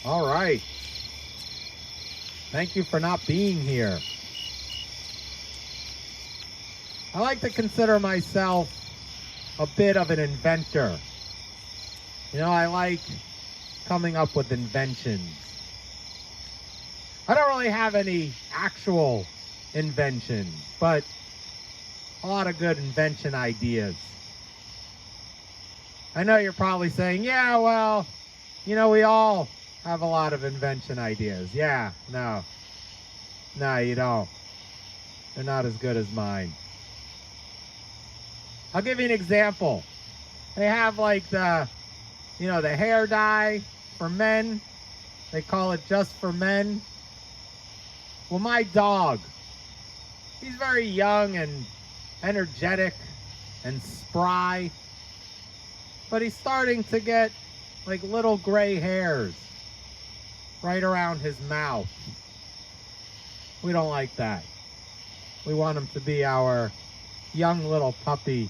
All right. Thank you for not being here. I like to consider myself a bit of an inventor. You know, I like coming up with inventions. I don't really have any actual inventions, but a lot of good invention ideas. I know you're probably saying, yeah, well, you know, we all have a lot of invention ideas. Yeah, no, you don't. They're not as good as mine. I'll give you an example. They have like the hair dye for men. They call it just for men. Well, my dog, he's very young and energetic and spry, but he's starting to get like little gray hairs right around his mouth. We don't like that. We want him to be our young little puppy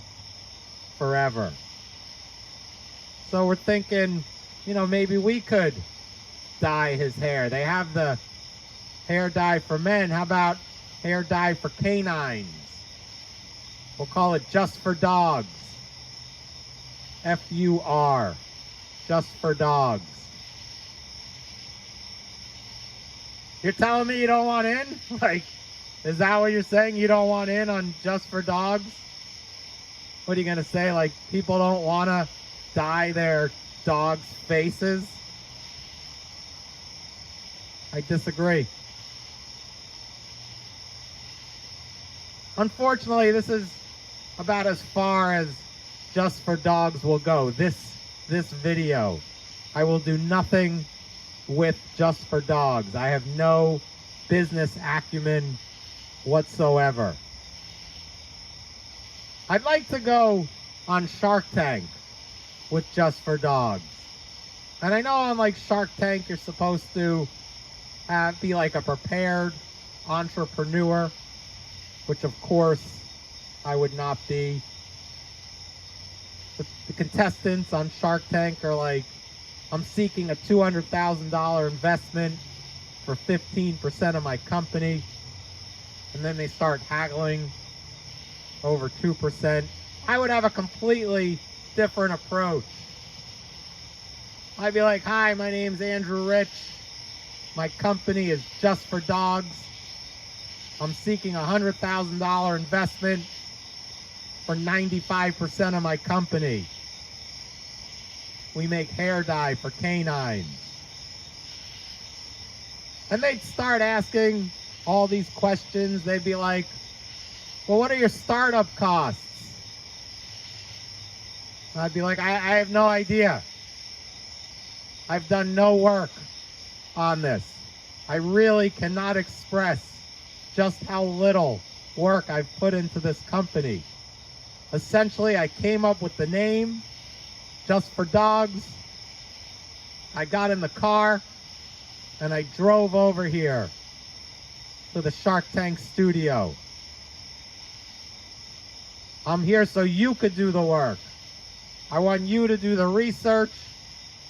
forever. So we're thinking, maybe we could dye his hair. They have the hair dye for men. How about hair dye for canines? We'll call it just for dogs. F-U-R. Just for dogs. You're telling me you don't want in? Like, is that what you're saying? You don't want in on just for dogs? What are you going to say? Like, people don't want to dye their dogs' faces? I disagree. Unfortunately, this is about as far as just for dogs will go. This video. I will do nothing with just for dogs. I have no business acumen whatsoever. I'd like to go on Shark Tank with just for dogs. And I know on like Shark Tank you're supposed to be like a prepared entrepreneur, which of course I would not be. The contestants on Shark Tank are like, I'm seeking a $200,000 investment for 15% of my company. And then they start haggling over 2%. I would have a completely different approach. I'd be like, hi, my name's Andrew Rich. My company is Just for Dogs. I'm seeking a $100,000 investment for 95% of my company. We make hair dye for canines. And they'd start asking all these questions. They'd be like, well, what are your startup costs? And I'd be like, I have no idea. I've done no work on this. I really cannot express just how little work I've put into this company. Essentially, I came up with the name, Just for Dogs. I got in the car and I drove over here to the Shark Tank studio. I'm here so you could do the work. I want you to do the research.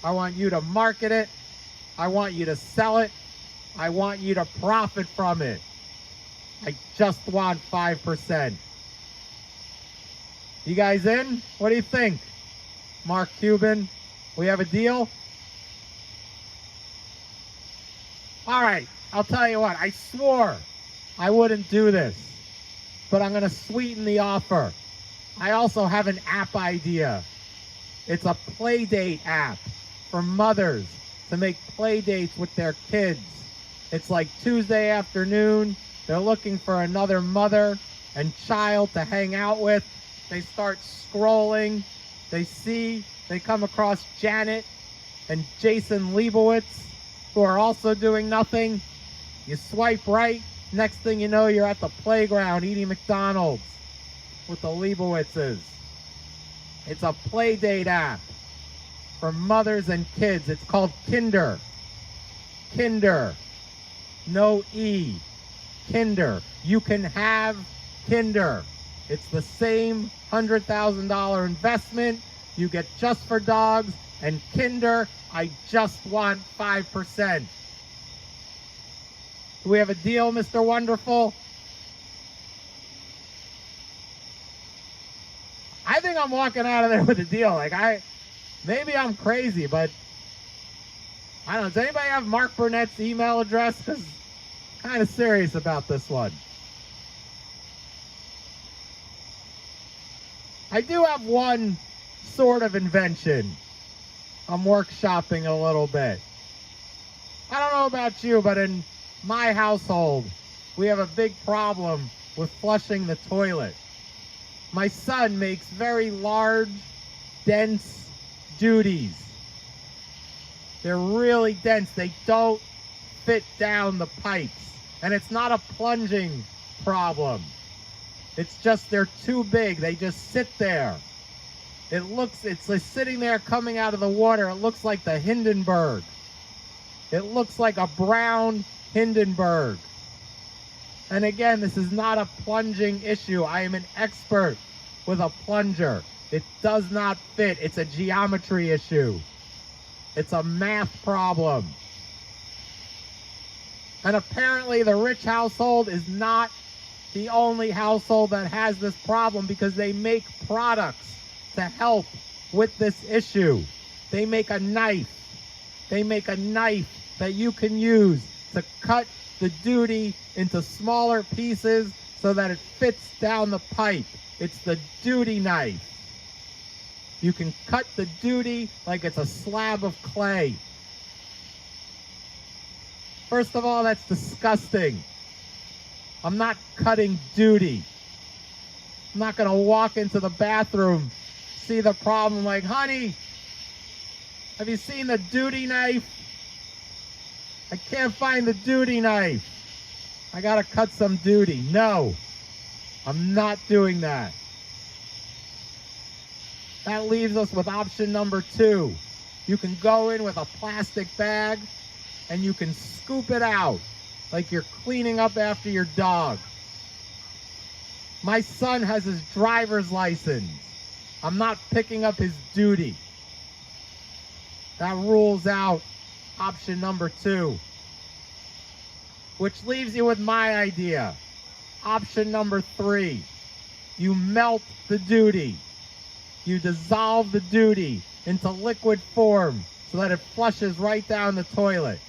I want you to market it. I want you to sell it. I want you to profit from it. I just want 5%. You guys in? What do you think? Mark Cuban, we have a deal? All right, I'll tell you what, I swore I wouldn't do this, but I'm going to sweeten the offer. I also have an app idea. It's a play date app for mothers to make play dates with their kids. It's like Tuesday afternoon. They're looking for another mother and child to hang out with. They start scrolling. They come across Janet and Jason Leibowitz, who are also doing nothing. You swipe right. Next thing you know, you're at the playground eating McDonald's with the Leibowitzes. It's a play date app for mothers and kids. It's called Kinder. Kinder. No E. Kinder. You can have Kinder. It's the same $100,000 investment. you get just for dogs, and Kinder, I just want 5%. Do we have a deal, Mr. Wonderful? I think I'm walking out of there with a deal. Maybe I'm crazy, but I don't know. Does anybody have Mark Burnett's email address? Because I'm kind of serious about this one. I do have one sort of invention. I'm workshopping a little bit. I don't know about you, but in my household, we have a big problem with flushing the toilet. My son makes very large, dense duties. They're really dense. They don't fit down the pipes. And it's not a plunging problem. It's just they're too big. They just sit there. It's like sitting there coming out of the water. It looks like the Hindenburg. It looks like a brown Hindenburg. And again, this is not a plunging issue. I am an expert with a plunger. It does not fit. It's a geometry issue. It's a math problem. And apparently the rich household is not the only household that has this problem, because they make products to help with this issue. They make a knife. They make a knife that you can use to cut the duty into smaller pieces so that it fits down the pipe. It's the duty knife. You can cut the duty like it's a slab of clay. First of all, that's disgusting. I'm not cutting duty. I'm not going to walk into the bathroom, see the problem like, honey, have you seen the duty knife? I can't find the duty knife. I got to cut some duty. No, I'm not doing that. That leaves us with option number 2. You can go in with a plastic bag and you can scoop it out like you're cleaning up after your dog. My son has his driver's license. I'm not picking up his duty. That rules out option number 2. Which leaves you with my idea. Option number 3. You melt the duty. You dissolve the duty into liquid form so that it flushes right down the toilet.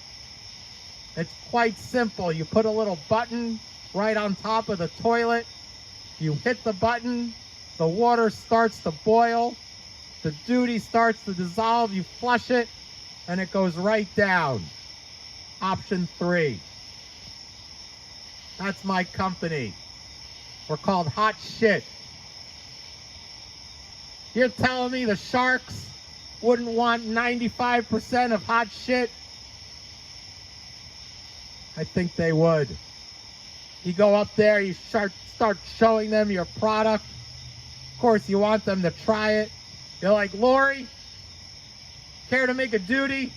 It's quite simple. You put a little button right on top of the toilet. You hit the button. The water starts to boil. The duty starts to dissolve. You flush it, and it goes right down. Option 3. That's my company. We're called Hot Shit. You're telling me the sharks wouldn't want 95% of hot shit? I think they would. You go up there, you start showing them your product. Of course, you want them to try it. You're like, Lori, care to make a duty?